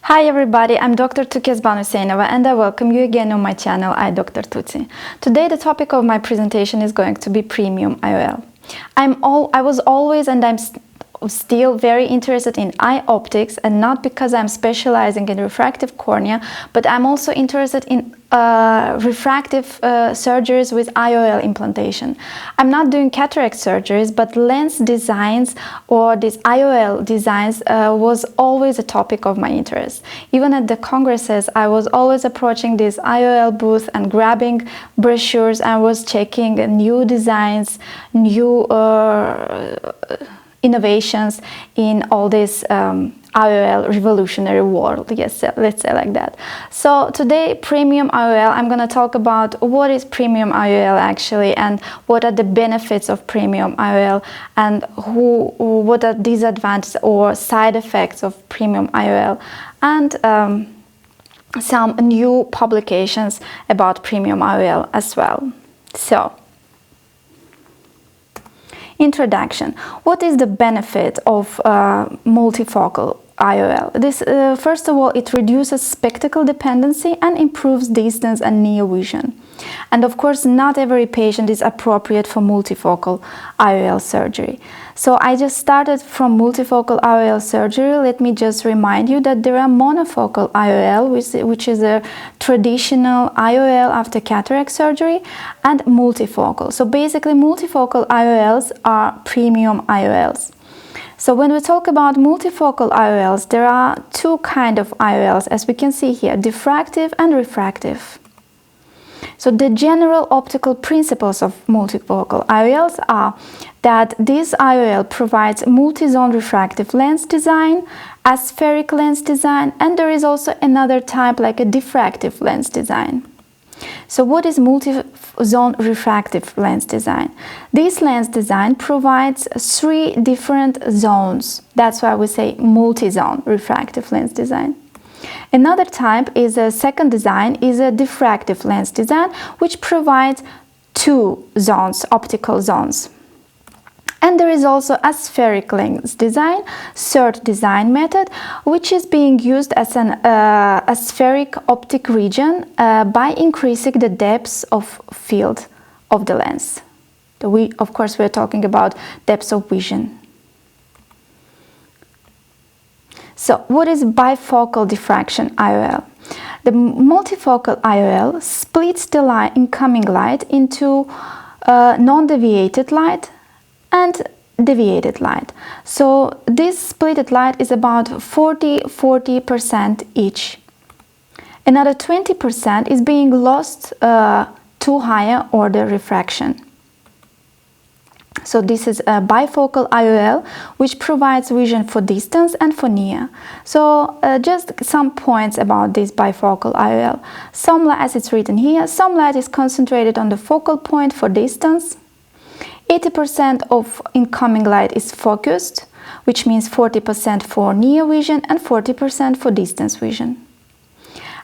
Hi everybody, I'm Dr-Tuti Huseynova and I welcome you again on my channel, Dr-Tuti. Today the topic of my presentation is going to be premium IOL. I was always and I'm still very interested in eye optics, and not because I'm specializing in refractive cornea, but I'm also interested in refractive surgeries with IOL implantation. I'm not doing cataract surgeries, but lens designs or these IOL designs was always a topic of my interest. Even at the congresses, I was always approaching this IOL booth and grabbing brochures. I was checking new designs, new innovations in all this IOL revolutionary world, yes, let's say like that. So today, premium IOL, I'm going to talk about what is premium IOL actually, and what are the benefits of premium IOL, and what are disadvantages or side effects of premium IOL, and some new publications about premium IOL as well. So, introduction. What is the benefit of multifocal IOL? This, first of all, it reduces spectacle dependency and improves distance and near vision. And of course, not every patient is appropriate for multifocal IOL surgery. So I just started from multifocal IOL surgery. Let me just remind you that there are monofocal IOL, which is a traditional IOL after cataract surgery, and multifocal. So basically, multifocal IOLs are premium IOLs. So when we talk about multifocal IOLs, there are two kinds of IOLs, as we can see here, diffractive and refractive. So the general optical principles of multifocal IOLs are that this IOL provides multi-zone refractive lens design, aspheric lens design, and there is also another type like a diffractive lens design. So what is multi-zone refractive lens design? This lens design provides 3 different zones. That's why we say multi-zone refractive lens design. Another type is a second design, is a diffractive lens design, which provides 2 zones, optical zones. And there is also aspheric lens design, third design method, which is being used as an aspheric optic region by increasing the depth of field of the lens. Of course, we're talking about depth of vision. So, what is bifocal diffraction IOL? The multifocal IOL splits the incoming light into non-deviated light and deviated light. So this splitted light is about 40% each. Another 20% is being lost to higher order refraction. So this is a bifocal IOL, which provides vision for distance and for near. So just some points about this bifocal IOL. Some light, as it's written here, some light is concentrated on the focal point for distance. 80% of incoming light is focused, which means 40% for near vision and 40% for distance vision.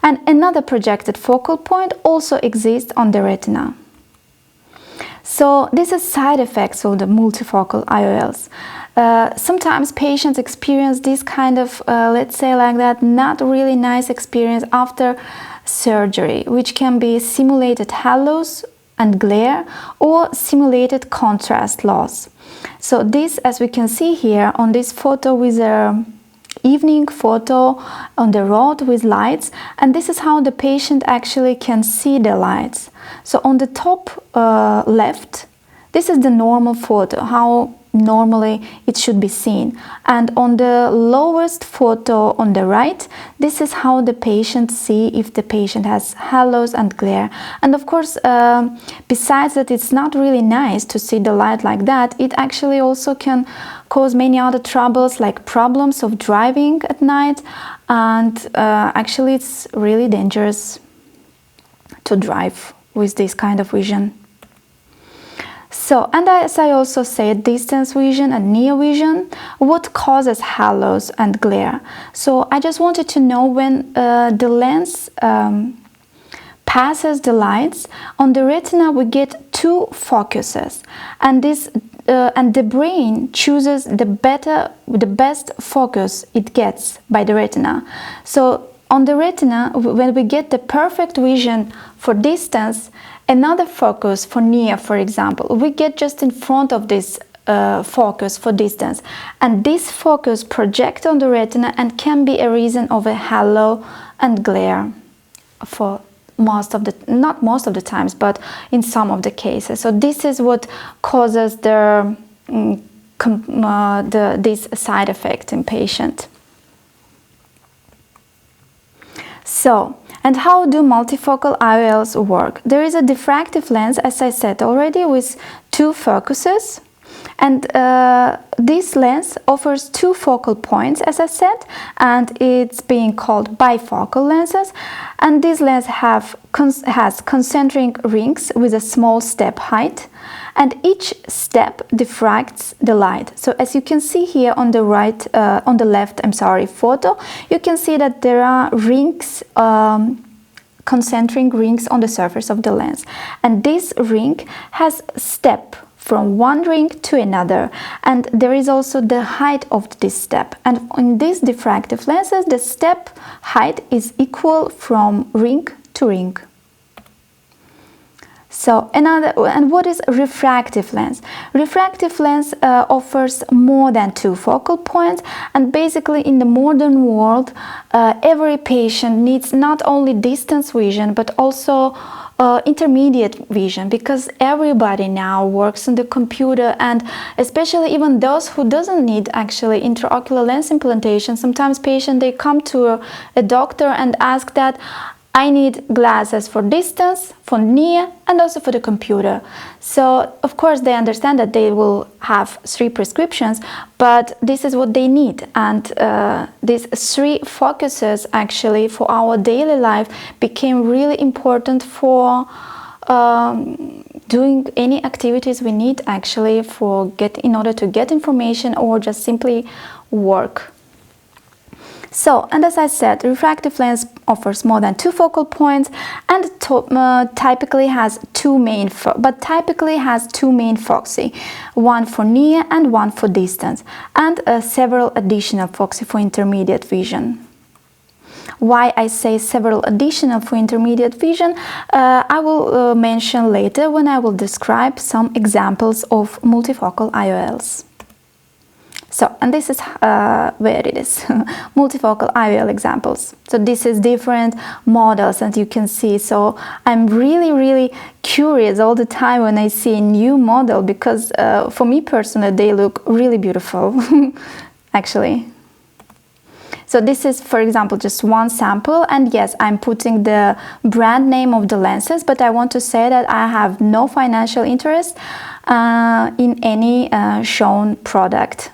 And another projected focal point also exists on the retina. So this is side effects of the multifocal IOLs. Sometimes patients experience this kind of, let's say like that, not really nice experience after surgery, which can be simulated halos and glare or simulated contrast loss. So this, as we can see here on this photo, with a evening photo on the road with lights, and this is how the patient actually can see the lights. So on the top left, this is the normal photo, how normally it should be seen, and on the lowest photo on the right, this is how the patient see if the patient has halos and glare. And of course, besides that, it's not really nice to see the light like that. It actually also can cause many other troubles, like problems of driving at night, and actually it's really dangerous to drive with this kind of vision. So, and as I also said, distance vision and near vision, what causes halos and glare? So I just wanted to know when the lens passes the lights, on the retina we get 2 focuses, and this and the brain chooses the best focus it gets by the retina. So on the retina, when we get the perfect vision for distance, another focus for near, for example, we get just in front of this focus for distance, and this focus projects on the retina and can be a reason of a halo and glare for not most of the times, but in some of the cases. So this is what causes this side effect in patient. So, and how do multifocal IOLs work? There is a diffractive lens, as I said already, with two focuses. And this lens offers two focal points, as I said, and it's being called bifocal lenses. And this lens has concentric rings with a small step height, and each step diffracts the light. So as you can see here on the left photo, you can see that there are rings, concentric rings on the surface of the lens, and this ring has step from one ring to another, and there is also the height of this step. And in these diffractive lenses, the step height is equal from ring to ring. So and what is refractive lens? Refractive lens offers more than two focal points, and basically in the modern world, every patient needs not only distance vision but also intermediate vision, because everybody now works on the computer, and especially even those who doesn't need actually intraocular lens implantation. Sometimes patients, they come to a doctor and ask that I need glasses for distance, for near, and also for the computer. So of course they understand that they will have 3 prescriptions, but this is what they need. And these 3 focuses actually for our daily life became really important for doing any activities we need actually in order to get information or just simply work. So, and as I said, refractive lens offers more than 2 focal points and typically has two main foci, one for near and one for distance, and several additional foci for intermediate vision. Why I say several additional for intermediate vision, I will mention later when I will describe some examples of multifocal IOLs. So, and this is where it is, multifocal IOL examples. So this is different models, and you can see, so I'm really curious all the time when I see a new model, because for me personally, they look really beautiful, actually. So this is, for example, just one sample, and yes, I'm putting the brand name of the lenses, but I want to say that I have no financial interest in any shown product.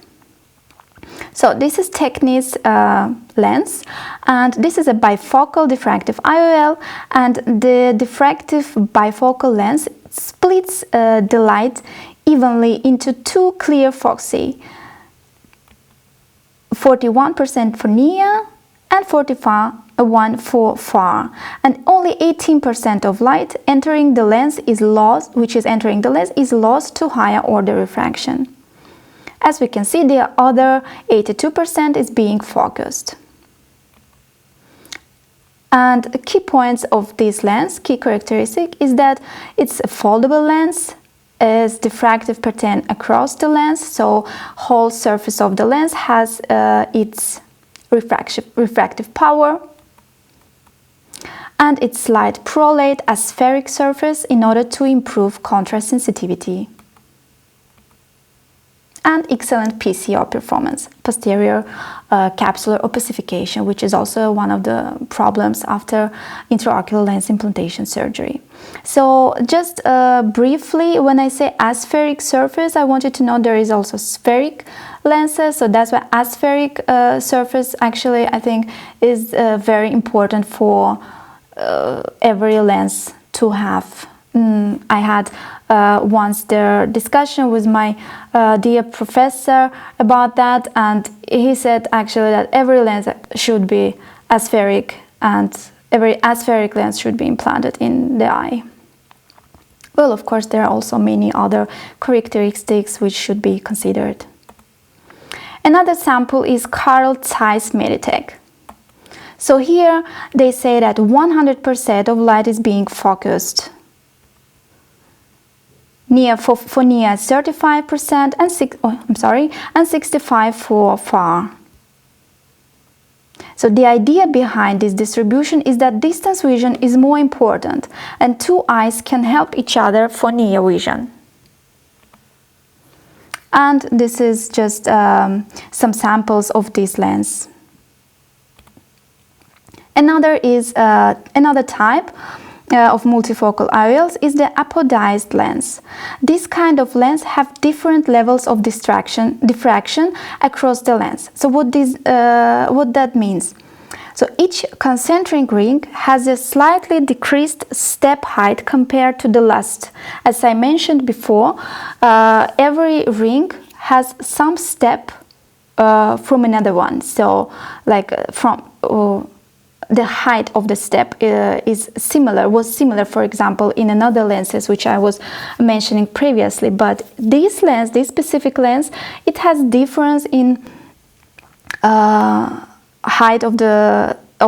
So this is Techni's lens, and this is a bifocal diffractive IOL, and the diffractive bifocal lens splits the light evenly into 2 clear foci, 41% for near and 41% for far, and only 18% of light entering the lens is lost, to higher order refraction. As we can see, the other 82% is being focused. And key points of this lens, key characteristic, is that it's a foldable lens, is diffractive pattern across the lens, so whole surface of the lens has its refractive power, and its slight prolate aspheric surface in order to improve contrast sensitivity. And excellent PCR performance, posterior capsular opacification, which is also one of the problems after intraocular lens implantation surgery. So just briefly, when I say aspheric surface, I want you to know there is also spheric lenses, so that's why aspheric surface actually I think is very important for every lens to have. I had once the discussion with my dear professor about that, and he said actually that every lens should be aspheric, and every aspheric lens should be implanted in the eye. Well, of course, there are also many other characteristics which should be considered. Another sample is Carl Zeiss Meditech. So here they say that 100% of light is being focused. For near 35% and 65% for far. So the idea behind this distribution is that distance vision is more important and two eyes can help each other for near vision. And this is just some samples of this lens. Another type of multifocal IOLs is the apodized lens. This kind of lens have different levels of diffraction across the lens. So what that means? So each concentric ring has a slightly decreased step height compared to the last. As I mentioned before, every ring has some step from another one. So like the height of the step was similar, for example, in another lenses which I was mentioning previously. But this specific lens, it has difference in height of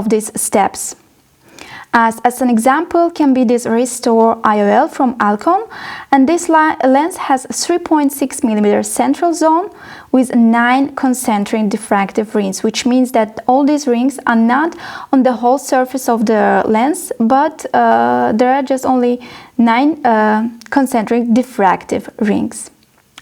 these steps. As an example can be this Restore IOL from Alcon, and this lens has 3.6 mm central zone with 9 concentric diffractive rings, which means that all these rings are not on the whole surface of the lens, but there are just only 9 concentric diffractive rings.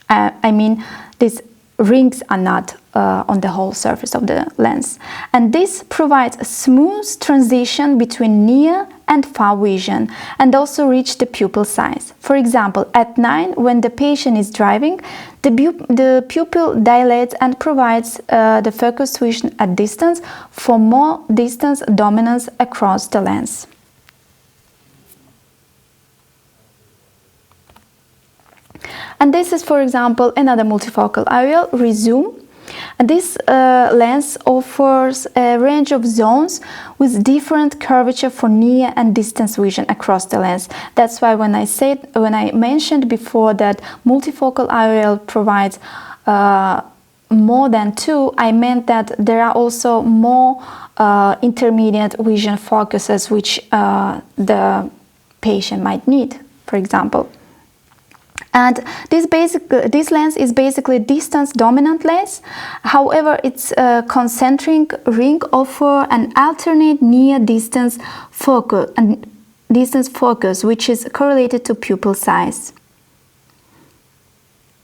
I mean, these rings are not on the whole surface of the lens, and this provides a smooth transition between near and far vision and also reach the pupil size. For example, at night when the patient is driving, the pupil dilates and provides the focused vision at distance for more distance dominance across the lens. And this is, for example, another multifocal IOL, Resume. And this lens offers a range of zones with different curvature for near and distance vision across the lens. That's why when I mentioned before that multifocal IOL provides more than 2, I meant that there are also more intermediate vision focuses which the patient might need, for example. And this lens is basically distance dominant lens. However, its concentric ring offer an alternate near distance focus which is correlated to pupil size.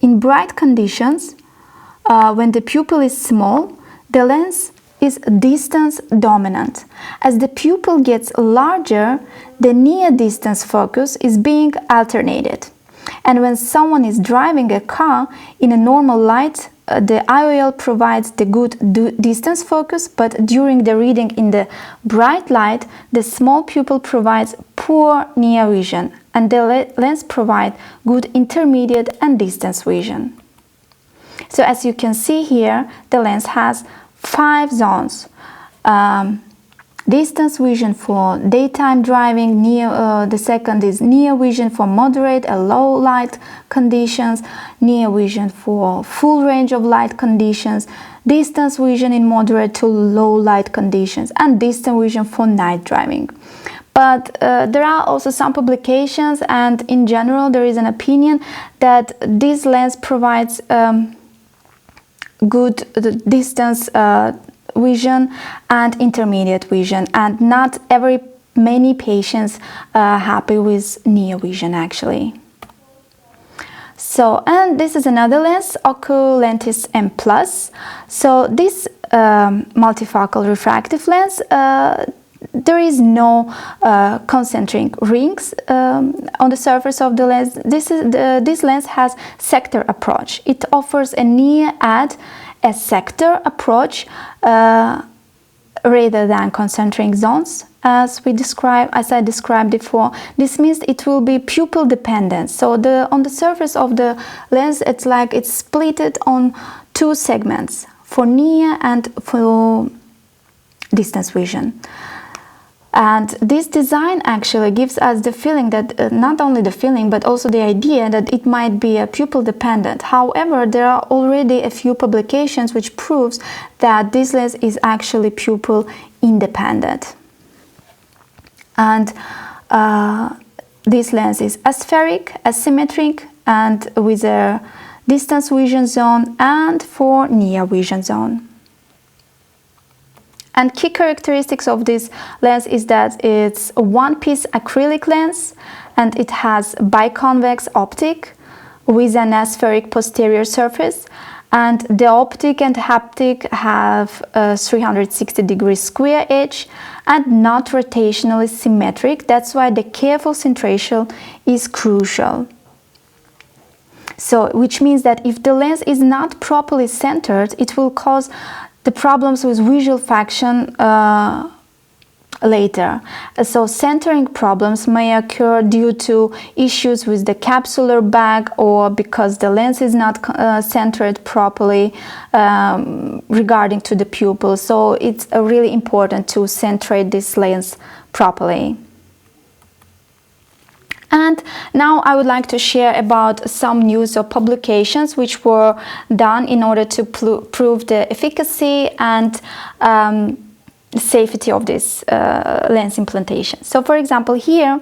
In bright conditions, when the pupil is small, the lens is distance dominant. As the pupil gets larger, the near distance focus is being alternated. And when someone is driving a car in a normal light, the IOL provides the good distance focus, but during the reading in the bright light, the small pupil provides poor near vision, and the lens provides good intermediate and distance vision. So as you can see here, the lens has 5 zones. Distance vision for daytime driving, the second is near vision for moderate and low light conditions, near vision for full range of light conditions, distance vision in moderate to low light conditions, and distance vision for night driving. But there are also some publications, and in general there is an opinion that this lens provides good distance vision and intermediate vision, and not many patients are happy with near vision actually. So, and this is another lens, Oculentis M+. So this multifocal refractive lens, there is no concentric rings on the surface of the lens. This lens has sector approach. It offers a near a sector approach rather than concentric zones, as I described before. This means it will be pupil dependent. So on the surface of the lens, it's like it's split on 2 segments, for near and for distance vision. And this design actually gives us the feeling that, not only the feeling, but also the idea that it might be a pupil dependent. However, there are already a few publications which proves that this lens is actually pupil independent. And this lens is aspheric, asymmetric, and with a distance vision zone and for near vision zone. And key characteristics of this lens is that it's a one-piece acrylic lens, and it has biconvex optic with an aspheric posterior surface, and the optic and haptic have a 360-degree square edge and not rotationally symmetric. That's why the careful centration is crucial. So, which means that if the lens is not properly centered, it will cause the problems with visual function later. So centering problems may occur due to issues with the capsular bag, or because the lens is not centered properly regarding to the pupil. So it's really important to centrate this lens properly. And now I would like to share about some news or publications which were done in order to prove the efficacy and safety of this lens implantation. So for example here,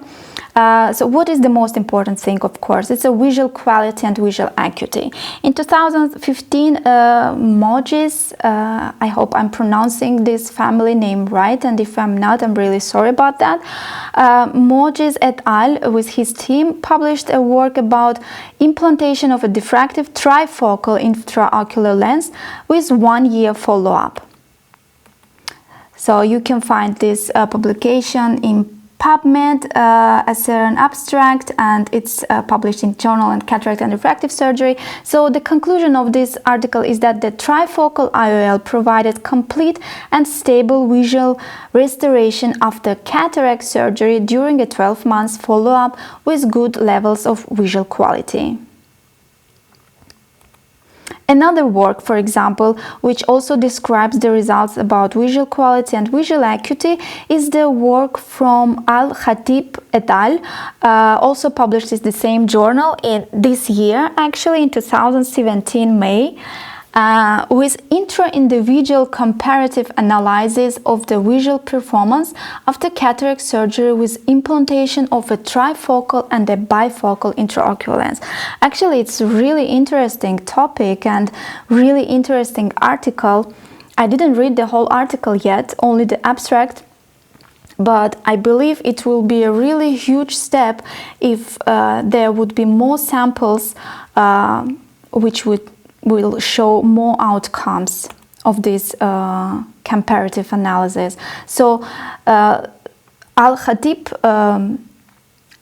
so what is the most important thing? Of course, it's a visual quality and visual acuity. In 2015, Mogis, I hope I'm pronouncing this family name right, and if I'm not, I'm really sorry about that. Mogis et al. With his team published a work about implantation of a diffractive trifocal intraocular lens with 1 year follow-up. So you can find this publication in PubMed as an abstract, and it's published in Journal on Cataract and Refractive Surgery. So the conclusion of this article is that the trifocal IOL provided complete and stable visual restoration after cataract surgery during a 12 months follow-up with good levels of visual quality. Another work, for example, which also describes the results about visual quality and visual acuity, is the work from Al-Khatib et al., also published in the same journal in this year, actually in 2017 May, with intra-individual comparative analysis of the visual performance after cataract surgery with implantation of a trifocal and a bifocal intraocular lens. Actually, it's a really interesting topic and really interesting article. I didn't read the whole article yet, only the abstract, but I believe it will be a really huge step if there would be more samples which will show more outcomes of this comparative analysis. So Al-Khatib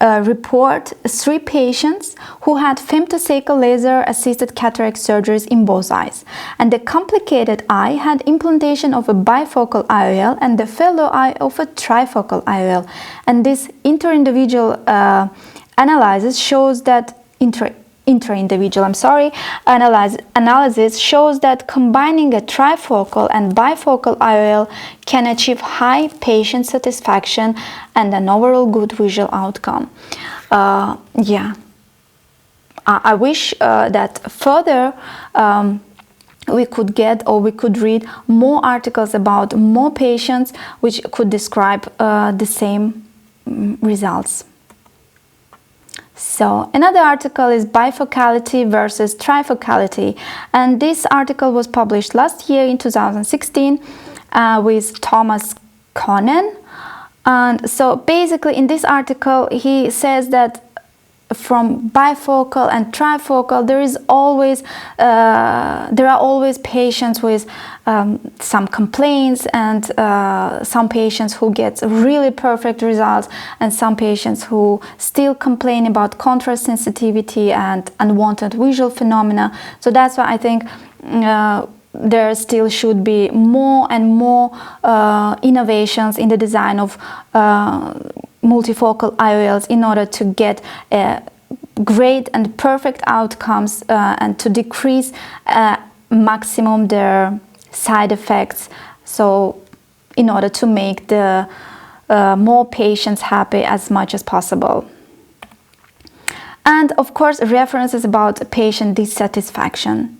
report 3 patients who had femtosecond laser assisted cataract surgeries in both eyes, and the complicated eye had implantation of a bifocal IOL and the fellow eye of a trifocal IOL. And this inter-individual analysis shows that analysis shows that combining a trifocal and bifocal IOL can achieve high patient satisfaction and an overall good visual outcome. I wish that further we could get, or we could read more articles about more patients which could describe the same results. So another article is bifocality versus trifocality, and this article was published last year in 2016 with Thomas Conan. And so basically in this article he says that from bifocal and trifocal there are always patients with some complaints, and some patients who get really perfect results, and some patients who still complain about contrast sensitivity and unwanted visual phenomena. So that's why I think there still should be more and more innovations in the design of multifocal IOLs in order to get great and perfect outcomes and to decrease maximum their side effects. So in order to make the more patients happy as much as possible. And of course, references about patient dissatisfaction.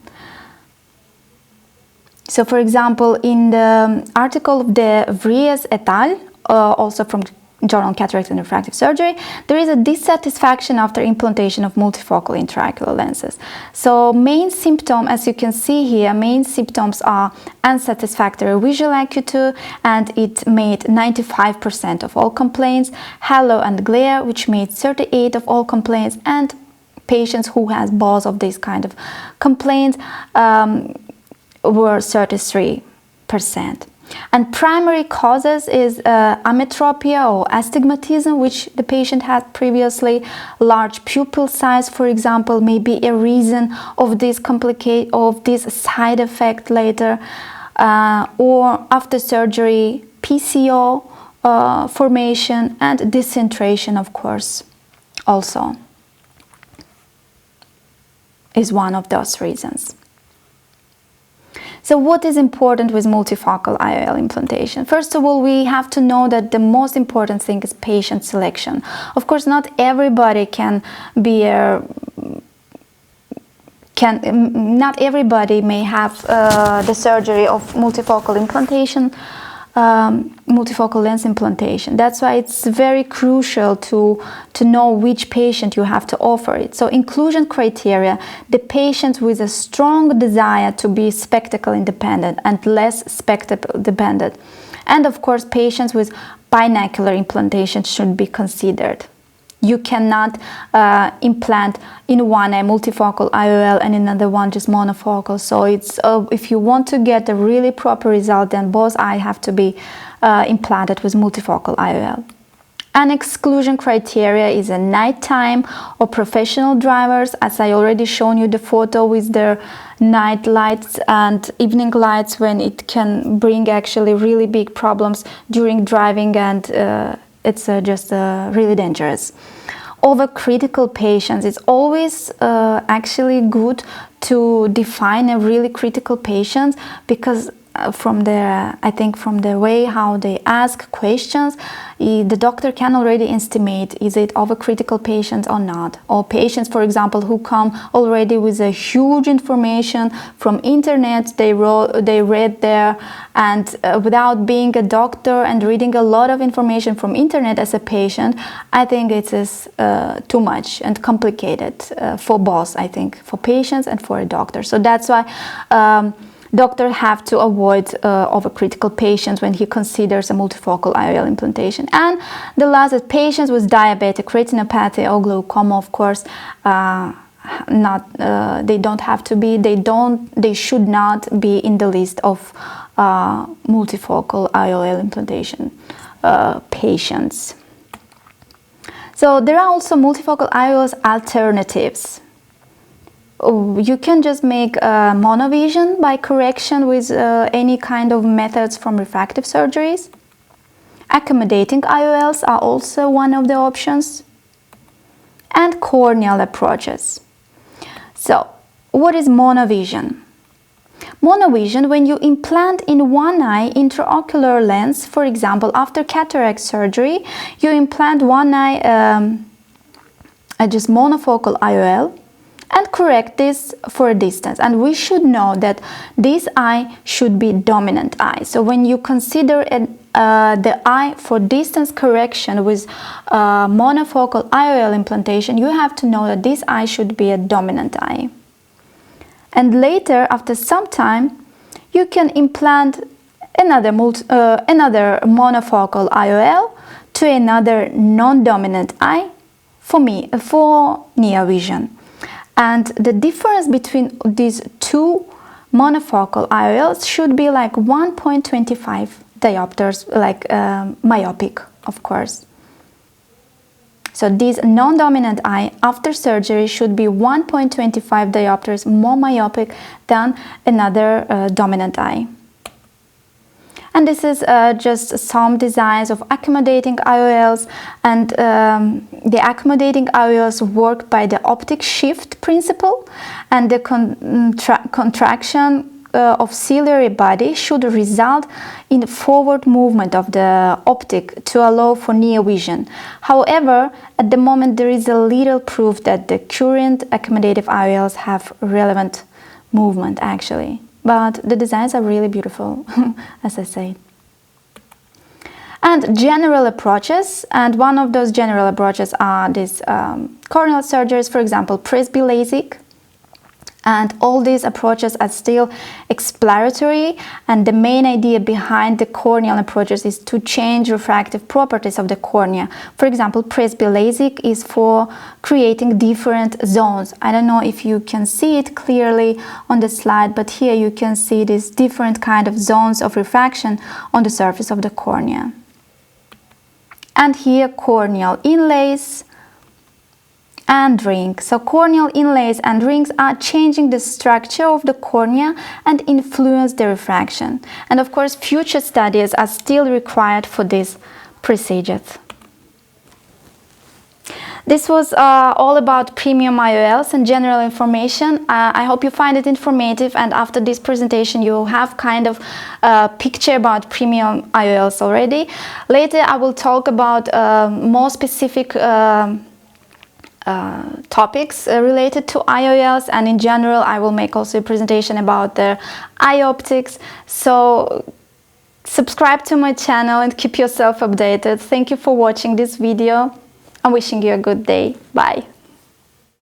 So for example, in the article of De Vries et al., also from Journal Cataract and Refractive Surgery, there is a dissatisfaction after implantation of multifocal intraocular lenses. So main symptom, as you can see here, main symptoms are unsatisfactory visual acuity, and it made 95% of all complaints, halo and glare, which made 38% of all complaints, and patients who has both of these kind of complaints were 33%. And primary causes is ametropia or astigmatism, which the patient had previously. Large pupil size, for example, may be a reason of this side effect later, or after surgery, PCO formation and decentration, of course, also is one of those reasons. So what is important with multifocal IOL implantation? First of all, we have to know that the most important thing is patient selection. Of course, not everybody not everybody may have the surgery of multifocal implantation, multifocal lens implantation. That's why it's very crucial to know which patient you have to offer it. So inclusion criteria: the patients with a strong desire to be spectacle independent and less spectacle dependent. And of course, patients with binocular implantation should be considered. You cannot implant in one eye multifocal IOL and in another one just monofocal. So it's if you want to get a really proper result, then both eyes have to be implanted with multifocal IOL. An exclusion criteria is a nighttime or professional drivers, as I already shown you the photo with their night lights and evening lights, when it can bring actually really big problems during driving, and it's just really dangerous. Overcritical patients, it's always actually good to define a really critical patient, because from their, I think from the way how they ask questions, the doctor can already estimate is it overcritical patients or not. Or patients, for example, who come already with a huge information from internet, they read there, and without being a doctor and reading a lot of information from internet as a patient, I think it is too much and complicated for both, I think, for patients and for a doctor. So that's why doctors have to avoid overcritical patients when he considers a multifocal IOL implantation. And the last is patients with diabetic retinopathy or glaucoma, of course, they don't have to be, they should not be in the list of multifocal IOL implantation patients. So there are also multifocal IOLs alternatives. You can just make monovision by correction with any kind of methods from refractive surgeries. Accommodating IOLs are also one of the options. And corneal approaches. So, what is monovision? Monovision, when you implant in one eye intraocular lens, for example, after cataract surgery, you implant one eye just monofocal IOL, and correct this for a distance. And we should know that this eye should be dominant eye. So when you consider the eye for distance correction with monofocal IOL implantation, you have to know that this eye should be a dominant eye. And later, after some time, you can implant another monofocal IOL to another non-dominant eye for near vision. And the difference between these two monofocal IOLs should be like 1.25 diopters, like myopic, of course. So this non-dominant eye after surgery should be 1.25 diopters more myopic than another dominant eye. And this is just some designs of accommodating IOLs, and the accommodating IOLs work by the optic shift principle, and the contraction of ciliary body should result in forward movement of the optic to allow for near vision. However, at the moment there is a little proof that the current accommodative IOLs have relevant movement actually, but the designs are really beautiful, as I said. And general approaches, and one of those general approaches are these corneal surgeries, for example, Presby LASIK. And all these approaches are still exploratory, and the main idea behind the corneal approaches is to change refractive properties of the cornea. For example, Presby LASIK is for creating different zones. I don't know if you can see it clearly on the slide, but here you can see these different kind of zones of refraction on the surface of the cornea. And here corneal inlays and rings. So corneal inlays and rings are changing the structure of the cornea and influence the refraction. And of course, future studies are still required for these procedures. This was all about premium IOLs and general information. I hope you find it informative, and after this presentation you will have kind of a picture about premium IOLs already. Later I will talk about more specific topics related to IOLs, and in general I will make also a presentation about the eye optics. So subscribe to my channel and keep yourself updated. Thank you for watching this video. I'm wishing you a good day. Bye.